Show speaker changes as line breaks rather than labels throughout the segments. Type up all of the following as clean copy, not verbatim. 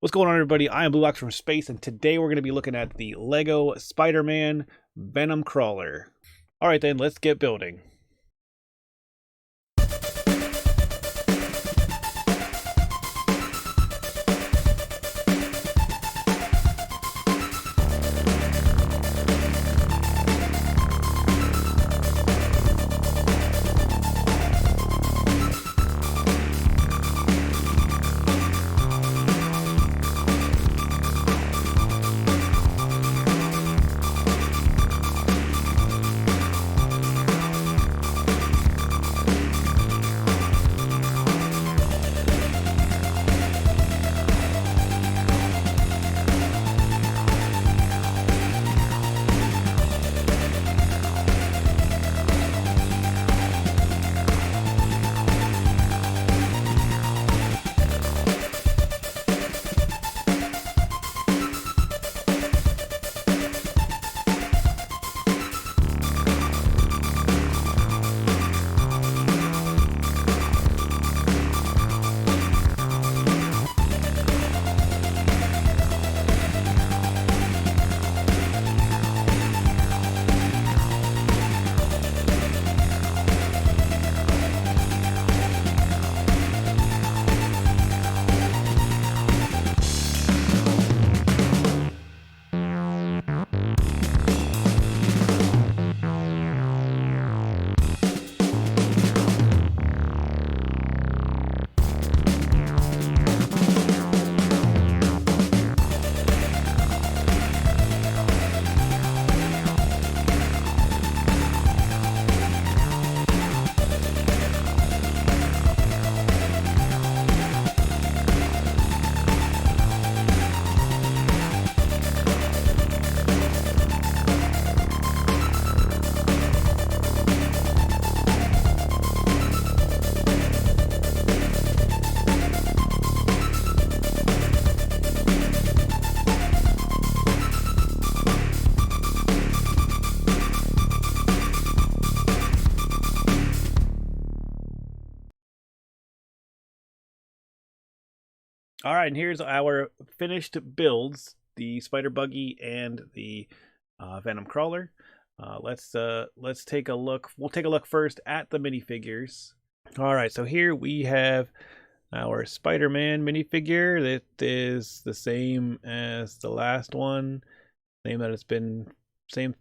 What's going on, everybody? I am Blue Ox from Space, and today we're going to be looking at the Lego Spider-Man Venom Crawler. Alright then, let's get building. Alright, and here's our finished builds, the Spider Buggy and the Venom Crawler. Let's take a look. We'll take a look first at the minifigures. Alright, so here we have our Spider-Man minifigure. That is the same as the last one. Same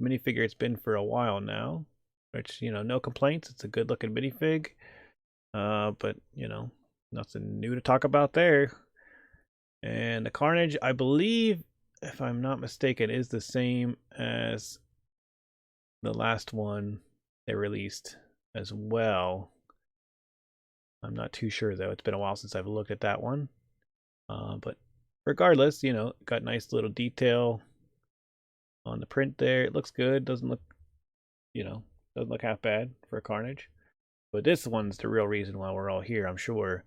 minifigure it's been for a while now. Which, no complaints. It's a good looking minifig. But, nothing new to talk about there. And the Carnage, I believe, if I'm not mistaken, is the same as the last one they released as well. I'm not too sure, though. It's been a while since I've looked at that one. But regardless, got nice little detail on the print there. It looks good. Doesn't look half bad for a Carnage. But this one's the real reason why we're all here, I'm sure.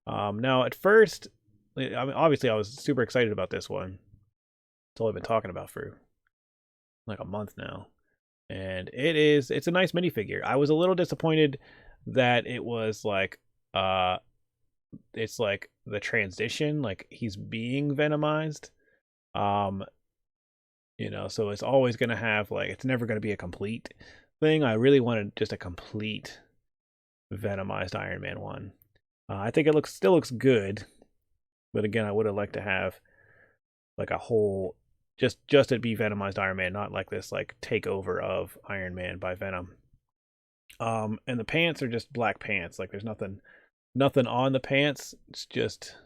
Now, at first, obviously I was super excited about this one. It's all I've been talking about for like a month now. And it's a nice minifigure. I was a little disappointed that it was like it's like the transition, like he's being venomized. So it's always gonna have it's never gonna be a complete thing. I really wanted just a complete venomized Iron Man one. I think it still looks good. But again, I would have liked to have like a whole just it be Venomized Iron Man, not like this takeover of Iron Man by Venom. And the pants are just black pants. Like there's nothing on the pants. It's just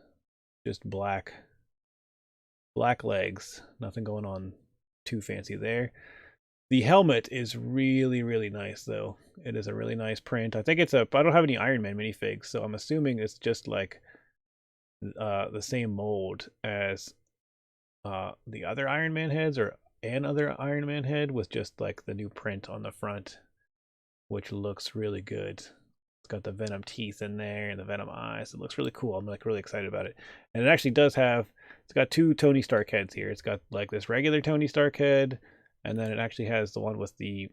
black legs. Nothing going on too fancy there. The helmet is really, really nice though. It is a really nice print. I think I don't have any Iron Man minifigs, so I'm assuming it's just like the same mold as the other Iron Man heads, or another Iron Man head with just like the new print on the front, which looks really good. It's got the Venom teeth in there and the Venom eyes. It looks really cool. I'm really excited about it. And it actually does have, it's got two Tony Stark heads here. It's got like this regular Tony Stark head, and then it actually has the one with the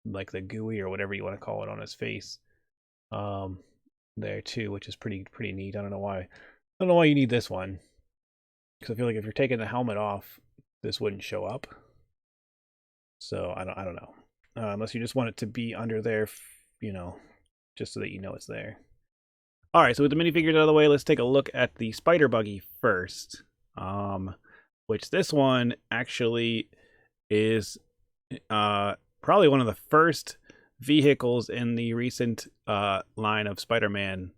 the gooey or whatever you want to call it on his face. There too, which is pretty neat. I don't know why you need this one, because I feel like if you're taking the helmet off, this wouldn't show up. So I don't know, unless you just want it to be under there, you know, just so that you know it's there. All right, so with the minifigures out of the way, let's take a look at the Spider Buggy first. Which this one actually is probably one of the first vehicles in the recent line of Spider-Man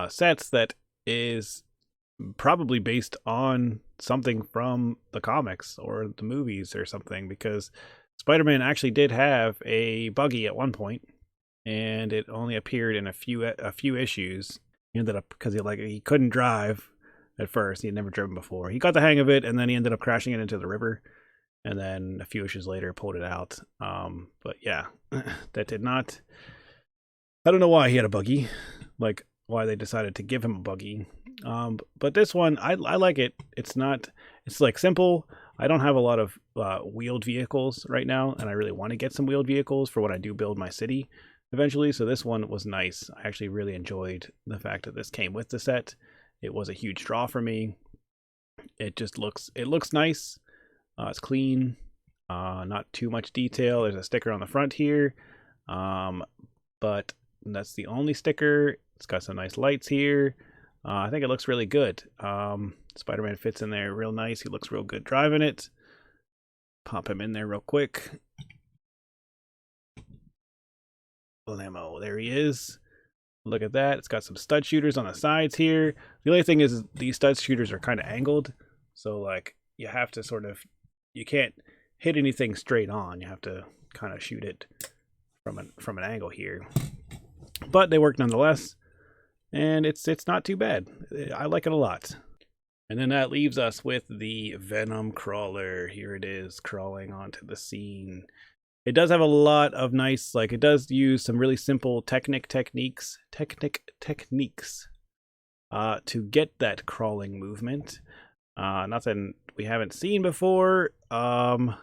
sets that is probably based on something from the comics or the movies or something, because Spider-Man actually did have a buggy at one point, and it only appeared in a few issues. He ended up, because he couldn't drive at first. He had never driven before. He got the hang of it, and then he ended up crashing it into the river, and then a few issues later pulled it out. But yeah, that did not... I don't know why he had a buggy, like why they decided to give him a buggy. But this one, I like it. It's like simple. I don't have a lot of wheeled vehicles right now, and I really want to get some wheeled vehicles for when I do build my city eventually. So this one was nice. I actually really enjoyed the fact that this came with the set. It was a huge draw for me. It looks nice. It's clean. Not too much detail. There's a sticker on the front here. But that's the only sticker. It's got some nice lights here. I think it looks really good. Spider-Man fits in there real nice. He looks real good driving it. Pop him in there real quick. Blammo, there he is. Look at that. It's got some stud shooters on the sides here. The only thing is these stud shooters are kind of angled. So like you have to you can't hit anything straight on. You have to kind of shoot it from an angle here. But they work nonetheless. And it's not too bad. I like it a lot. And then that leaves us with the Venom Crawler. Here it is, crawling onto the scene. It does have a lot of nice, it does use some really simple techniques to get that crawling movement. Nothing we haven't seen before. And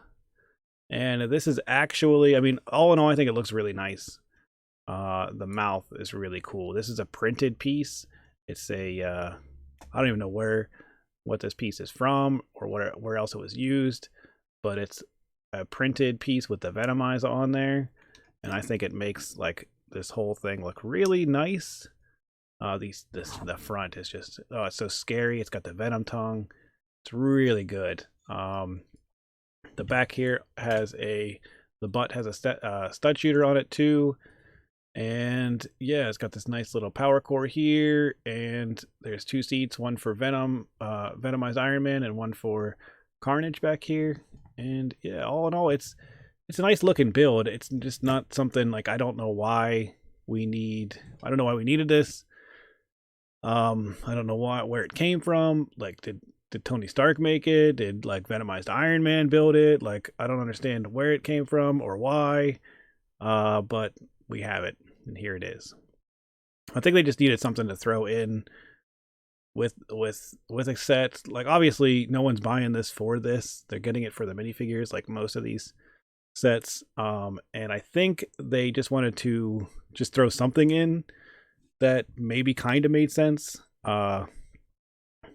this is actually, all in all, I think it looks really nice. The mouth is really cool. This is a printed piece. It's I don't even know what this piece is from or where else it was used, but it's a printed piece with the Venom eyes on there, and I think it makes this whole thing look really nice. The front is just, it's so scary. It's got the Venom tongue. It's really good. The back here has the butt has a stud shooter on it too. And yeah, it's got this nice little power core here, and there's two seats, one for Venomized Iron Man and one for Carnage back here. And yeah, all in all, it's a nice looking build. It's just not something I don't know why we needed this. I don't know where it came from. Did Tony Stark make it? Did Venomized Iron Man build it? I don't understand where it came from or why. But we have it, and here it is. I think they just needed something to throw in with a set. Obviously no one's buying this for this. They're getting it for the minifigures, like most of these sets. And I think they just wanted to just throw something in that maybe kind of made sense.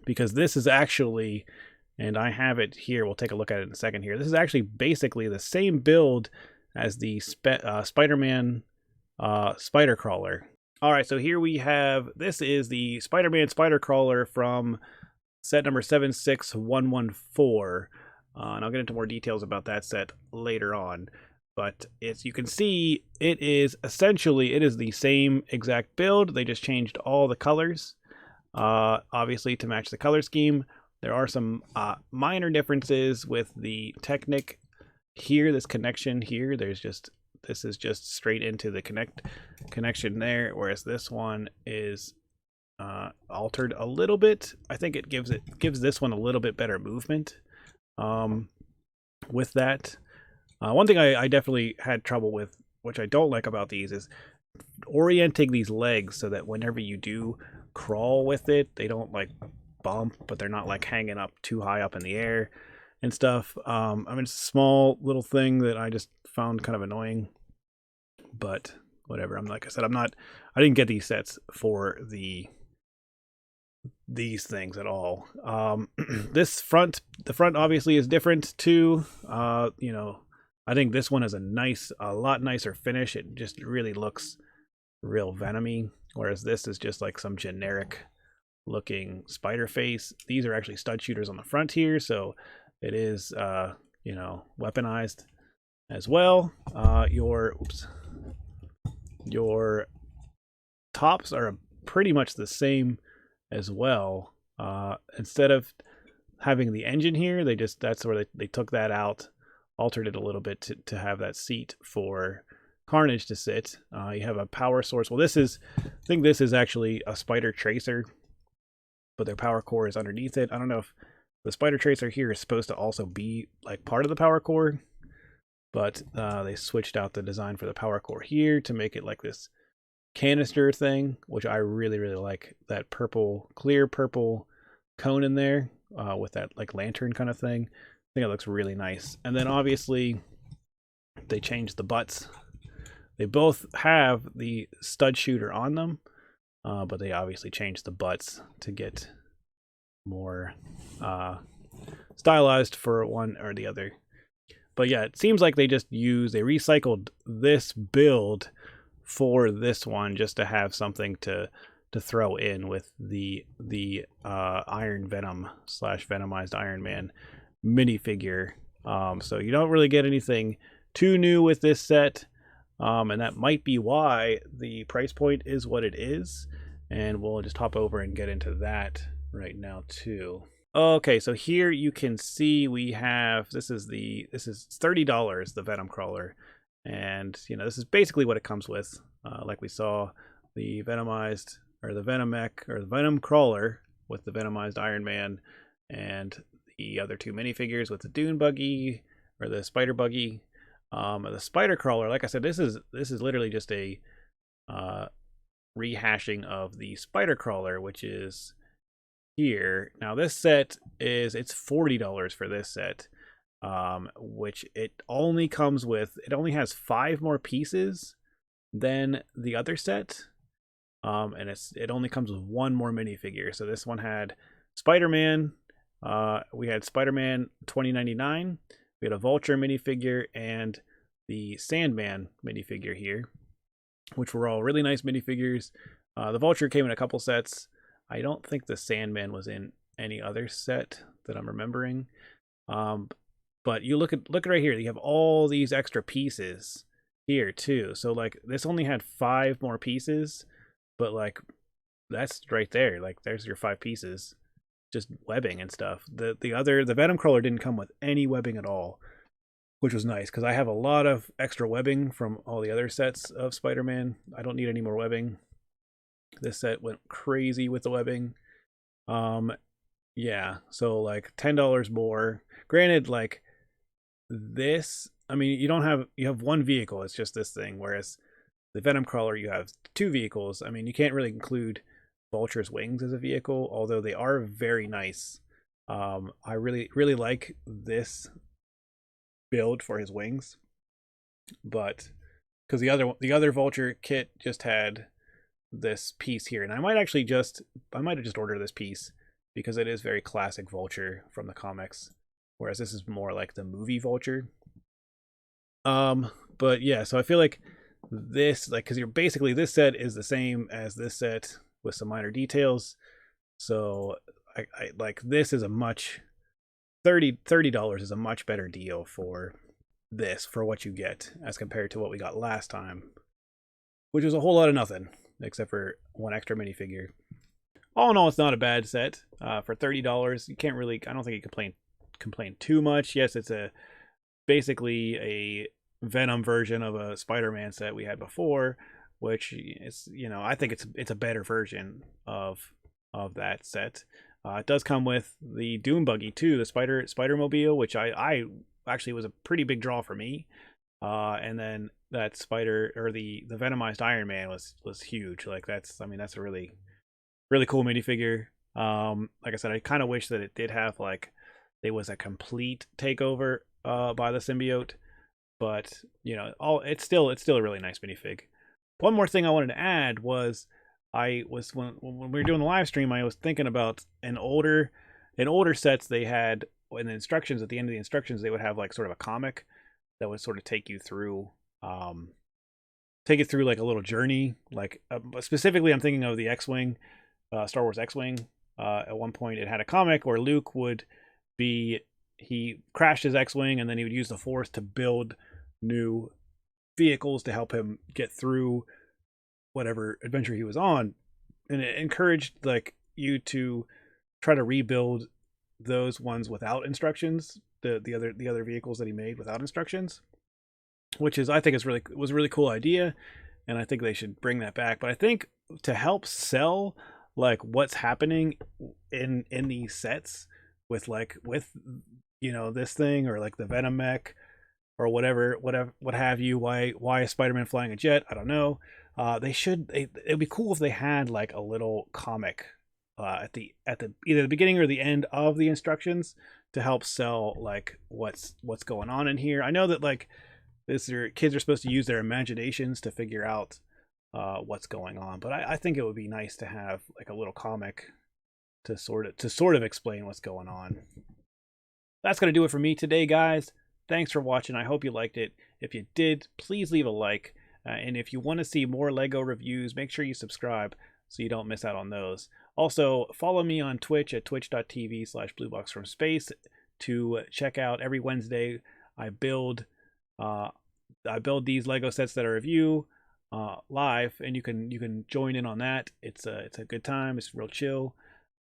Because this is actually, and I have it here, we'll take a look at it in a second here. This is actually basically the same build as the Spider-Man Spider Crawler. All right, so here we have, this is the Spider-Man Spider Crawler from set number 76114. And I'll get into more details about that set later on. But as you can see, it is the same exact build. They just changed all the colors, obviously to match the color scheme. There are some minor differences with the Technic here, this connection here. This is just straight into the connection there, whereas this one is altered a little bit. I think it gives this one a little bit better movement with that. One thing I definitely had trouble with, which I don't like about these, is orienting these legs so that whenever you do crawl with it, they don't bump, but they're not hanging up too high up in the air and stuff. It's a small little thing that I just found kind of annoying, but whatever. Like I said, I didn't get these sets for the these things at all. The front obviously is different too. You know, I think this one has a lot nicer finish. It just really looks real venomy, whereas this is just like some generic looking spider face. These are actually stud shooters on the front here, so it is you know, weaponized as well. Your tops are pretty much the same as well. Instead of having the engine here, that's where they took that out, altered it a little bit to have that seat for Carnage to sit. You have a power source. Well, I think this is actually a Spider Tracer, but their power core is underneath it. I don't know if the Spider Tracer here is supposed to also be like part of the power core, but they switched out the design for the power core here to make it like this canister thing, which I really like. That clear purple cone in there with that like lantern kind of thing. I think it looks really nice. And then obviously they changed the butts. They both have the stud shooter on them, but they obviously changed the butts to get more stylized for one or the other. But yeah, it seems like they recycled this build for this one just to have something to throw in with the Iron Venom / Venomized Iron Man minifigure. So you don't really get anything too new with this set, and that might be why the price point is what it is. And we'll just hop over and get into that right now too. Okay, so here you can see we have this is $30, the Venom Crawler. And, you know, this is basically what it comes with. Like we saw, the Venomized, or the Venom Mech, or the Venom Crawler with the Venomized Iron Man, and the other two minifigures with the Dune Buggy, or the Spider Buggy. The Spider Crawler, like I said, this is literally just a rehashing of the Spider Crawler, which is here. Now this set it's $40 for this set. Which it only has 5 more pieces than the other set, and it only comes with 1 more minifigure. So this one had Spider-Man, we had Spider-Man 2099, we had a Vulture minifigure, and the Sandman minifigure here, which were all really nice minifigures. The Vulture came in a couple sets. I don't think the Sandman was in any other set that I'm remembering. But you look at right here, you have all these extra pieces here too. So like this only had 5 more pieces, but like that's right there. Like there's your 5 pieces, just webbing and stuff. The Venom Crawler didn't come with any webbing at all, which was nice because I have a lot of extra webbing from all the other sets of Spider-Man. I don't need any more webbing. This set went crazy with the webbing. Yeah, so like $10 more. Granted, like this, I mean, you have 1 vehicle, it's just this thing, whereas the Venom Crawler you have 2 vehicles. I mean, you can't really include Vulture's wings as a vehicle, although they are very nice. I really like this build for his wings, but because the other Vulture kit just had this piece here, and I might have just ordered this piece because it is very classic Vulture from the comics, whereas this is more like the movie Vulture. But yeah, so I feel like this, like, because this set is the same as this set with some minor details. So I like this is a much $30 is a much better deal for this, for what you get, as compared to what we got last time, which was a whole lot of nothing except for 1 extra minifigure. All in all, it's not a bad set. For $30, you can't really, I don't think you complain too much. Yes, it's basically a Venom version of a Spider-Man set we had before, which is, you know, I think it's a better version of that set. It does come with the Dune Buggy too, the Spider-Mobile, which I actually was a pretty big draw for me. And then that the Venomized Iron Man was huge. Like that's a really cool minifigure. Like I said, I kind of wish that it did have like it was a complete takeover by the symbiote, but you know, it's still a really nice minifig. One more thing I wanted to add was I was when we were doing the live stream, I was thinking about an older sets they had in the instructions. At the end of the instructions, they would have like sort of a comic that would sort of take you through like a little journey. Like specifically, I'm thinking of the X-wing, Star Wars X-wing. At one point, it had a comic where Luke would he crashed his X-wing, and then he would use the Force to build new vehicles to help him get through whatever adventure he was on, and it encouraged like you to try to rebuild those ones without instructions, the other vehicles that he made without instructions, which is, I think, was a really cool idea, and I think they should bring that back. But I think to help sell like what's happening in these sets with this thing, or like the Venom mech, or whatever, what have you. Why is Spider-Man flying a jet? I don't know. It'd be cool if they had like a little comic at the either the beginning or the end of the instructions to help sell like what's going on in here. I know that like kids are supposed to use their imaginations to figure out what's going on, but I think it would be nice to have like a little comic to sort of explain what's going on. That's gonna do it for me today, guys. Thanks for watching. I hope you liked it. If you did, please leave a like. And if you want to see more LEGO reviews, make sure you subscribe so you don't miss out on those. Also, follow me on Twitch at twitch.tv/blueboxfromspace to check out every Wednesday. I build these LEGO sets that I review live, and you can join in on that. It's a good time. It's real chill.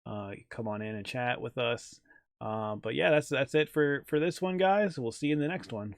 Come on in and chat with us. But yeah, that's it for this one, guys. We'll see you in the next one.